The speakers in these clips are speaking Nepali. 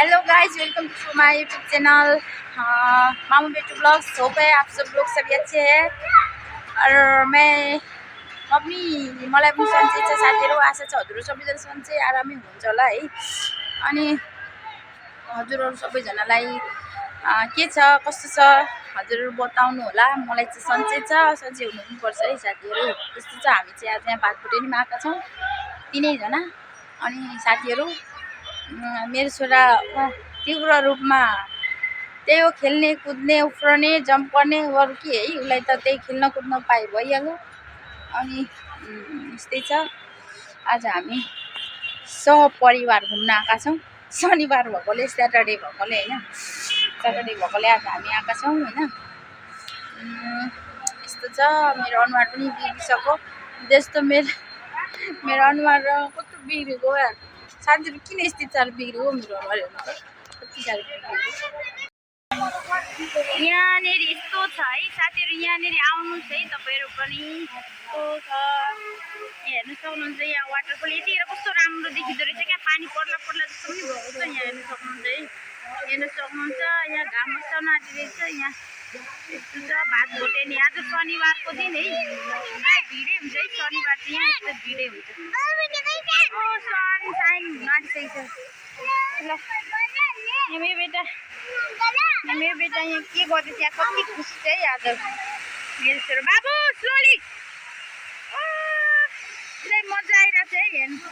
Hello guys, welcome to my YouTube channel Mamu Betu blogs. Hope है आप सब लोग सभी अच्छे हैं। और मैं मलाई पनि सन्चै छ साथीहरू, आशा छ हजुरहरू सबैजना सन्चै आरामै हुनुहुन्छ होला है। अनि हजुरहरू सबैजनालाई के छ कस्तो छ हजुरहरू बताउनु होला। मलाई चाहिँ सन्चै छ, सन्चै हुनु पनि पर्छ है साथीहरू। त्यस्तो छ। हामी चाहिँ आज यहाँ भातभुटेनीमा आएका छौँ तीनैजना। अनि साथीहरू मेरो छोरा तीव्र रूपमा त्यही हो, खेल्ने कुद्ने उफ्रने जम्प गर्ने अरू के है, उसलाई त त्यही खेल्न कुद्न पाए भइहाल्यो। अनि यस्तै छ। आज हामी सपरिवार घुम्न आएका छौँ। शनिबार भएकोले, स्याटरडे भएकोले होइन, स्याटरडे भएकोले आज हामी आएका छौँ होइन। यस्तो छ। मेरो अनुहार पनि बिग्रिसक्यो जस्तो मेरो अनुहार कस्तो बिग्रेको यार साथीहरू। किन यस्तो साह्रो बिग्रेको मेरो अनुहार हेर्नु त, कति साह्रो बिग्रेको। यहाँनिर यस्तो छ है साथीहरू, यहाँनिर आउनुहोस् है तपाईँहरू पनि। यस्तो छ, हेर्नु सक्नुहुन्छ। यहाँ वाटरफल यतिखेर कस्तो राम्रो देखिँदो रहेछ क्या, पानी पर्ला पर्ला जस्तो पनि भएको छ। यहाँ हेर्नु सक्नुहुन्छ है, हेर्नु सक्नुहुन्छ। यहाँ घाम बस्न आँटिरहेछ। यहाँ यस्तो छ भातभुटेनी। आज शनिबारको दिन है, भिडै हुन्छ है शनिबार चाहिँ। यहाँ यस्तो भिडै हुन्छ। सन साइन हुन आँटिसकेको छ। ल मेरो बेटा यहाँ के गर्दैछ, यहाँ कति खुसी छ है आज मेरो छोरो। बाबु स्लोली, उसलाई मजा आइरहेछ है हेर्नु,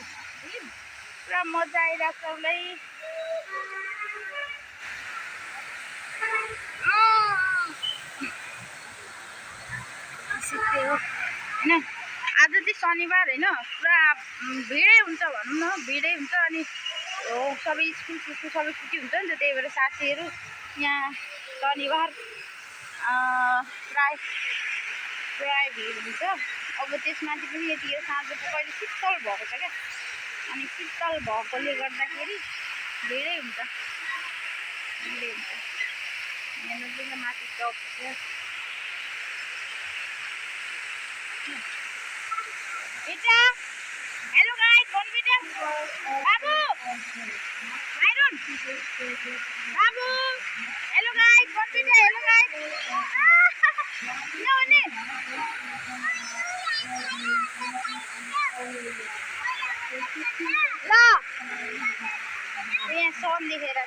पुरा मजा आइरहेछ उसलाई। होइन आज चाहिँ शनिबार होइन, पुरा भिडै हुन्छ भनौँ न, भिडै हुन्छ। अनि सबै स्कुल सबै छुट्टी हुन्छ नि त, त्यही भएर साथीहरू यहाँ शनिबार प्राय भिड हुन्छ। अब त्यसमाथि पनि यतिखेर साँझ कहिले शीतल भएको छ क्या, अनि शीतल भएकोले गर्दाखेरि भिडै हुन्छ। हेर्नु माथि टप बेटा। हेलो गाइस, बोल बेटा। बाबू आइरन बाबू, हेलो गाइस, बोल बेटा। हेलो गाइस, नौने ल यहाँ सन देखेर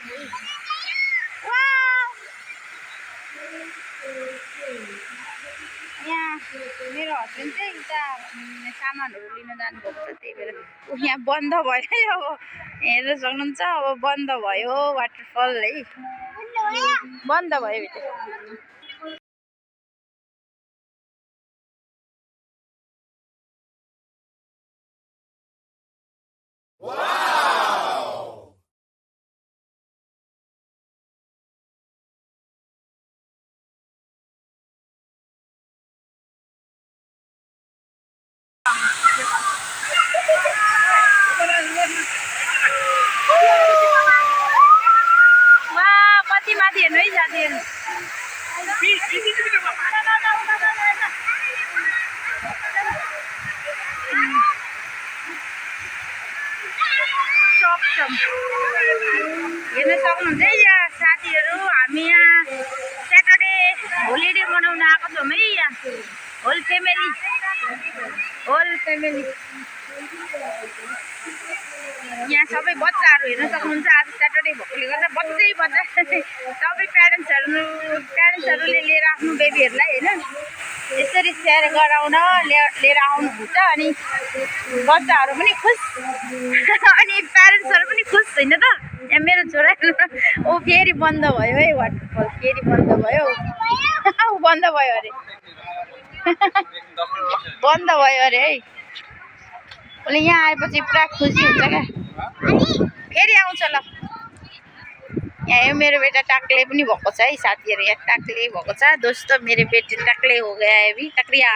यहाँ मेरो हस्बेन्ड चाहिँ उता सामानहरू लिन जानुभएको छ, त्यही भएर यहाँ बन्द भयो है। अब हेर्न सक्नुहुन्छ, अब बन्द भयो वाटरफल है, बन्द भयो बेटा। कति माथि हेर्नु है साथीहरू। हेर्न सक्नुहुन्छ है यहाँ साथीहरू, हामी यहाँ स्याटरडे होलिडे मनाउन आएको छौँ है। यहाँ होल फ्यामिली यहाँ सबै बच्चाहरू हेर्न सक्नुहुन्छ। आज स्याटरडे भएकोले गर्दा बच्चा सबै प्यारेन्ट्सहरूले लिएर आफ्नो बेबीहरूलाई होइन यसरी सेयर गराउन लिएर आउनुहुन्छ। अनि बच्चाहरू पनि खुस अनि प्यारेन्ट्सहरू पनि खुस होइन त। यहाँ मेरो छोरा ओ फेरि बन्द भयो है वाटरफल, फेरि बन्द भयो। बन्द भयो अरे बन्द भयो अरे है। उसले यहाँ आएपछि पुरा खुसी हुन्छ क्या, फेरि आउँछ। ल यहाँ मेरो बेटा टाक्ले पनि भएको छ है साथीहरू, यहाँ टाक्ले भएको छ। दोस्तो मेरो बेटी टाक्ले हो गया है अभी, तक्रिया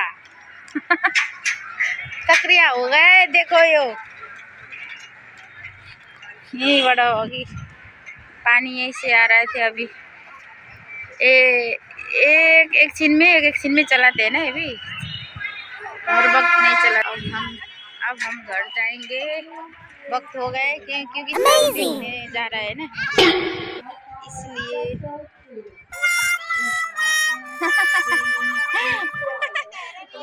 हो गया देखो। यो यहीँबाट अघि पानी यहीं से आ रहे थे अभी। एक छीन में चलाते हैं ना अभी, हर वक्त नहीं चला। अब हम घर जाएंगे। वक्त हो गए क्योंकि शाम देखने जा रहा है ना, इसलिए।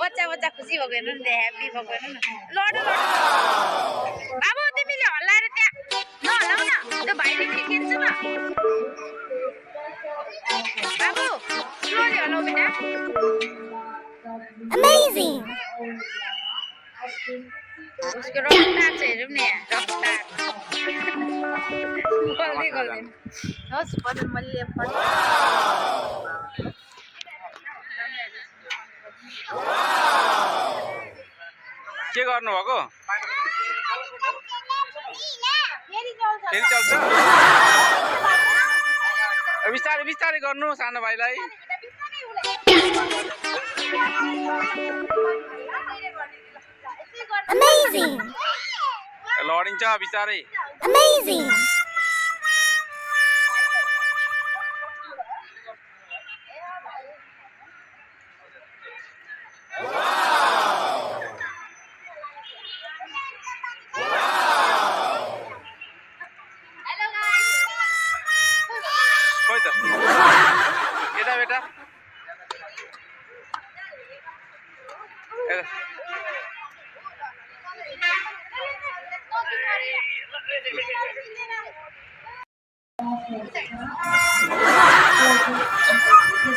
बच्चा बच्चा खुसी भएको हेर्नु न, ह्याप्पी भएको हेर्नु न। लड्नु लड्नु बाबु, तिमीले हल्लाएर त्यहाँ नहल्लाउ न, त्यो भाइले पनि खेल्छ त। बाबु स्लोली हल्लाउ बेटा। अमेजिङ। उसको रफ्तार चाहिँ हेरौँ न यहाँ, रफ्तार गल्दै गल्दैन। होस् बरु मैले के गर्नु भएको? फेरि चल्छ। बिस्तारै बिस्तारै गर्नु सानो भाइलाई। अमेजिङ। लडिन्छ बिस्तारै। अमेजिङ। खोइ त यता बेटा।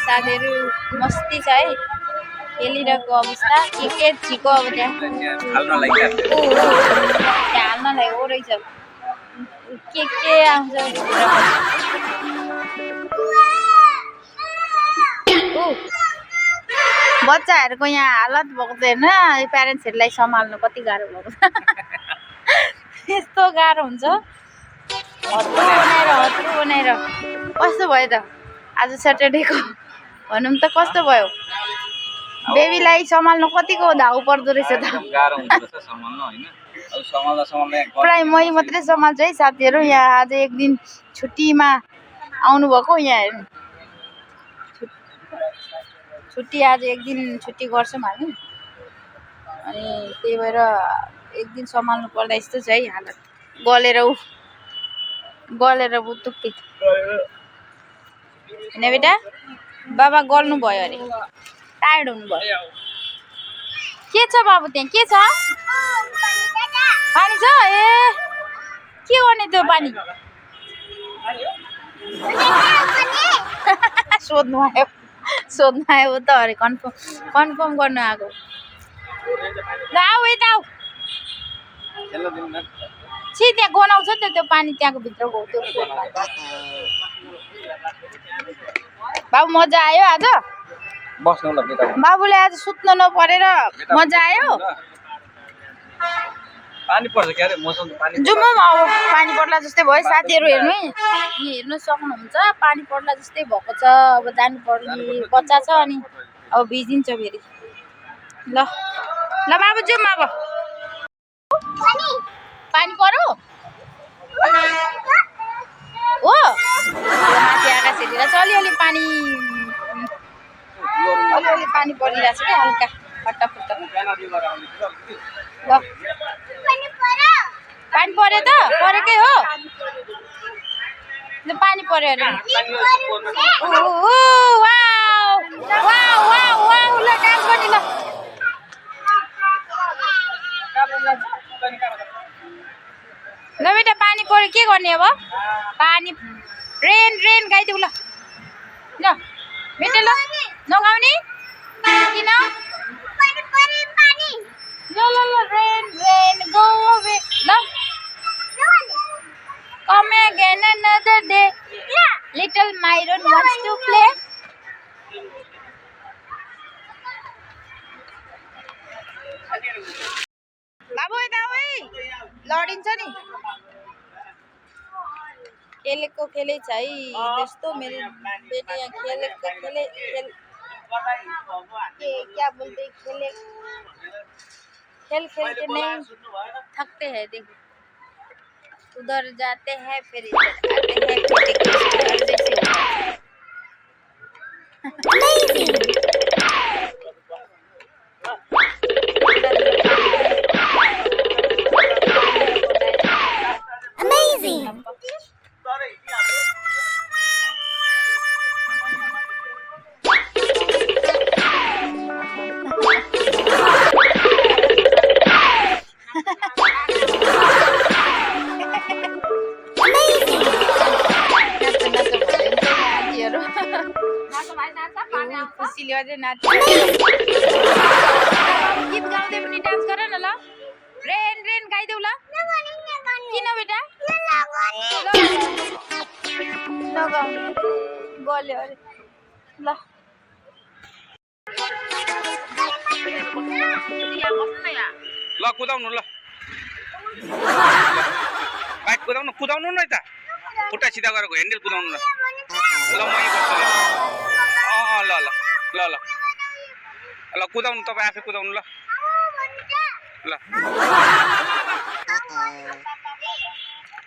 साथीहरू मस्ती छ है, खेलिरहेको अवस्था। के छिको अब त्यहाँ हाल्नलाई हो रहेछ। के आउँछ बच्चाहरूको यहाँ हालत भएको छ हेर्न, प्यारेन्ट्सहरूलाई सम्हाल्नु कति गाह्रो भएको छ। यस्तो गाह्रो हुन्छ, हत्रु बनाएर कस्तो भयो त आज स्याटरडेको भनौँ त, कस्तो भयो। बेबीलाई सम्हाल्नु कतिको धाउ पर्दो रहेछ त। प्राय मै मात्रै सम्हाल्छु है साथीहरू। यहाँ आज एक दिन छुट्टीमा आउनुभएको, यहाँ हेर्नु छुट्टी, आज एक दिन छुट्टी गर्छौँ हामी, अनि त्यही भएर एक दिन सम्हाल्नु पर्दा यस्तो छ है हालत। गलेर बुतुक्कै होइन बेटा। बाबा गल्नु भयो अरे, टायर्ड हुनुभयो। के छ बाबु त्यहाँ, के छ? पानी छ? ए के गर्ने त्यो पानी? सोध्नु आयो त अरे, कन्फर्म गर्नु आएको। ल आऊ यता आऊ। छि त्यहाँ गनाउँछ नि त त्यो पानी, त्यहाँको भित्रको त्यो। बाबु मजा आयो आज? बाबुले आज सुत्नु नपरेर मजा आयो? पानी पर्छ के अरे, मौसम पानी। जुम्म अब पानी पर्ला जस्तै भयो साथीहरू। हेर्नु है, हेर्नु सक्नुहुन्छ, पानी पर्ला जस्तै भएको छ। अब जानु पर्ने बच्चा छ, अनि अब भिजिन्छ फेरि। ल ल बाबु जाउँ अब। पानी पर्यो हो, माथि आकाश हेरेर चाहिँ अलिअलि पानी परिरहेछ क्या, हल्का फट्टाफुट्टा। ल पानी पर्यो त, परेकै हो। पानी पर्यो अरे। ल डान्स गर्ने ल। ल बेटा पानी पर्यो, के गर्ने अब? पानी रेन गाइदेऊ ल। ल बेटा ल, नगाउने किन? ल रेन गो अवे। ल come again another day, little Myron wants to play. बाबु यता आऊ है, लडिन्छ नि। खेलेको खेलै छ है दोस्तों, मेरे बेटे यहाँ खेल क्या बोलते, खेल के नहीं थकते हैं। देखो उधर जाते हैं फिर इधर आते हैं, फिर खुसीले अझै नाच्छ गीत गाउँदै पनि डान्स गर न ल रेन रेन गाइदेऊ ल किन बेटा नगाउनु गल्यो अरे ल ल कुदाउनु ल बाइक कुदाउनु कुदाउनु न त खुट्टा सिधा गरेको ह्यान्डल कुदाउनु ल ल म यहीँ बस्छु ल ल ल ल ल ल कुदाउनु तपाईँ आफै कुदाउनु ल ल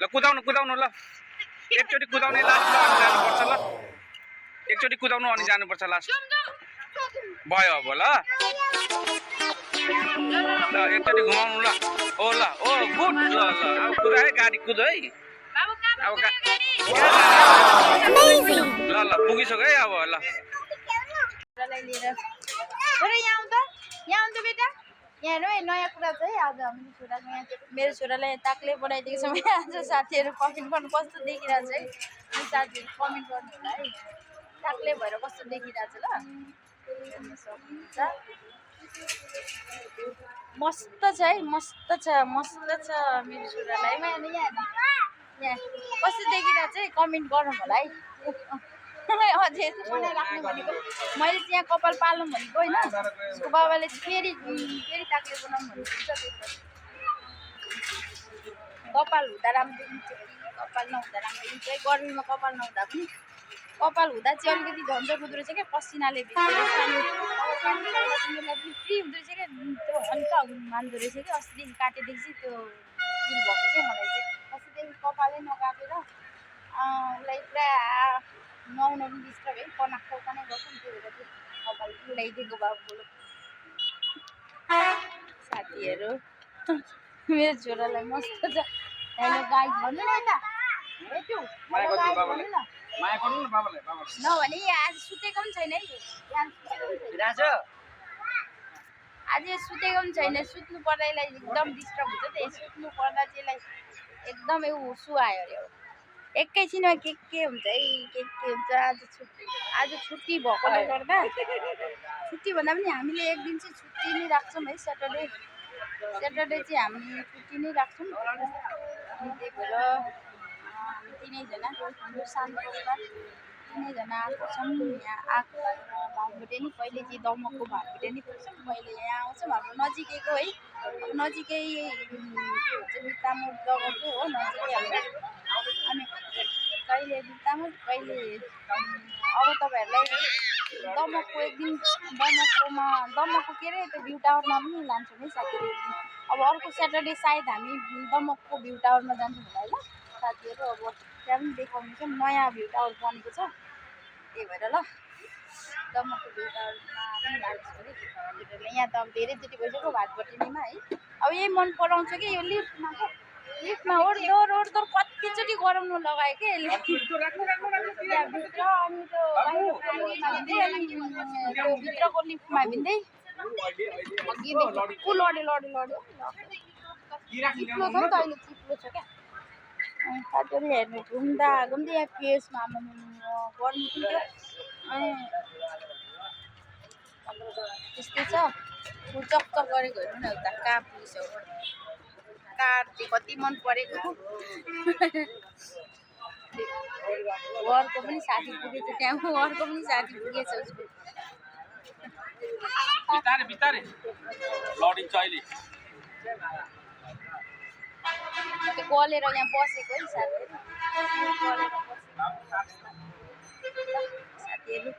ल कुदाउनु कुदाउनु ल एकचोटि कुदाउने लास्ट अनि जानुपर्छ ल एकचोटि कुदाउनु अनि जानुपर्छ लास्ट भयो अब ल ल एकचोटि घुमाउनु ल ओ ल ओ गुड ल ल अब कुदा है गाडी कुद है अब ल ल पुगिसक्यो है अब ल यहाँ आउँछ बेटा यहाँ हेर्नु है नयाँ कुरा छ है आज हाम्रो छोराको यहाँ मेरो छोरालाई ताकले बनाइदिएको छ मैले आज साथीहरू कमेन्ट गर्नु कस्तो देखिरहेको छ है साथीहरू कमेन्ट गर्नु होला है ताकले भएर कस्तो देखिरहेको छ ल हेर्न सक्नुहुन्छ मस्त छ है मस्त छ मेरो छोरालाई यहाँ कस्तो देखिरहेको छ है कमेन्ट गरौँ होला है अझै यस्तो बनाइराख्नु भनेको मैले चाहिँ यहाँ कपाल पाल्नु भनेको होइन उसको बाबाले फेरि ताकले बनाउनु भनेको कपाल हुँदा राम्रो देखिन्छ कपाल नहुँदा राम्रो देखिन्छ है गर्मीमा कपाल नहुँदा पनि कपाल हुँदा चाहिँ अलिकति झन्झट हुँदो रहेछ क्या पसिनाले फ्री हुँदो रहेछ क्या त्यो हल्का मान्दो रहेछ क्या अस्तिदेखि काटेदेखि चाहिँ त्यो फिल भएको क्या मलाई चाहिँ अस्तिदेखि कपालै नकाटेर उसलाई पुरा नुहाउन पनि डिस्टर्ब है कनाक नै गर्छ नि त्यो भएर चाहिँ कपाल फुलाइदिएको बाबुले साथीहरू मेरो छोरालाई मस्त छ हेलो गाइस भन्नु न यता नभने आज सुतेको पनि छैन है आज सुतेको पनि छैन सुत्नु पर्दा यसलाई एकदम डिस्टर्ब हुन्छ त सुत्नु पर्दा चाहिँ यसलाई एकदम सुहायो अरे एकैछिनमा के हुन्छ है के हुन्छ आज छुट्टी भएकोले गर्दा छुट्टी भन्दा पनि हामीले एक दिन चाहिँ छुट्टी नै राख्छौँ है स्याटरडे चाहिँ हामी छुट्टी नै राख्छौँ त्यही भएर हामी तिनैजना हाम्रो सानो परिवार तिनैजना आएको छौँ यहाँ आएको भातभुटे नि कहिले चाहिँ दमकको भातभुटे नि पुग्छौँ कहिले यहाँ आउँछौँ हाम्रो नजिकैको है नजिकै के भन्छ बित्तामोड जग्गाको हो नजिकै अनि कहिले बित्तामोड कहिले अब तपाईँहरूलाई दमकको एक दिन दमकको के अरे त्यो भ्यू टावरमा पनि लान्छौँ है साथीहरू अब अर्को स्याटरडे सायद हामी दमकको भ्यू टावरमा जान्छौँ होला है ल साथीहरू अब त्यहाँ पनि देखाउने छौँ नयाँ भ्यू टावर बनेको छ त्यही भएर ल दमकको भ्यू टावरमा पनि लान्छौँ अरे यहाँ त अब धेरैचोटि भइसक्यो भातबटिनीमा है अब यही मन पराउँछ कि यो लिफ्टमा ओर्दोर कतिचोटि गराउनु लगायो कि यसले भित्र अनि त्यो भित्रको लिफ्टमा भिन्दै लड्यो चिप्लो छ नि त अहिले चिप्लो छ क्या साथीहरू हेर्नु घुम्दा यहाँ पेसमा गर्नु थियो अनि त्यस्तै छ चक्क गरेको हेर्नु न उता कहाँ पुगिसक्यो कार चाहिँ कति मन परेको घरको पनि साथी पुगेछ त्यहाँ घरको पनि साथी पुगेछ उसको बिस्तारै लडिन्छ अहिले त्यो गलेर यहाँ बसेको है साथीहरू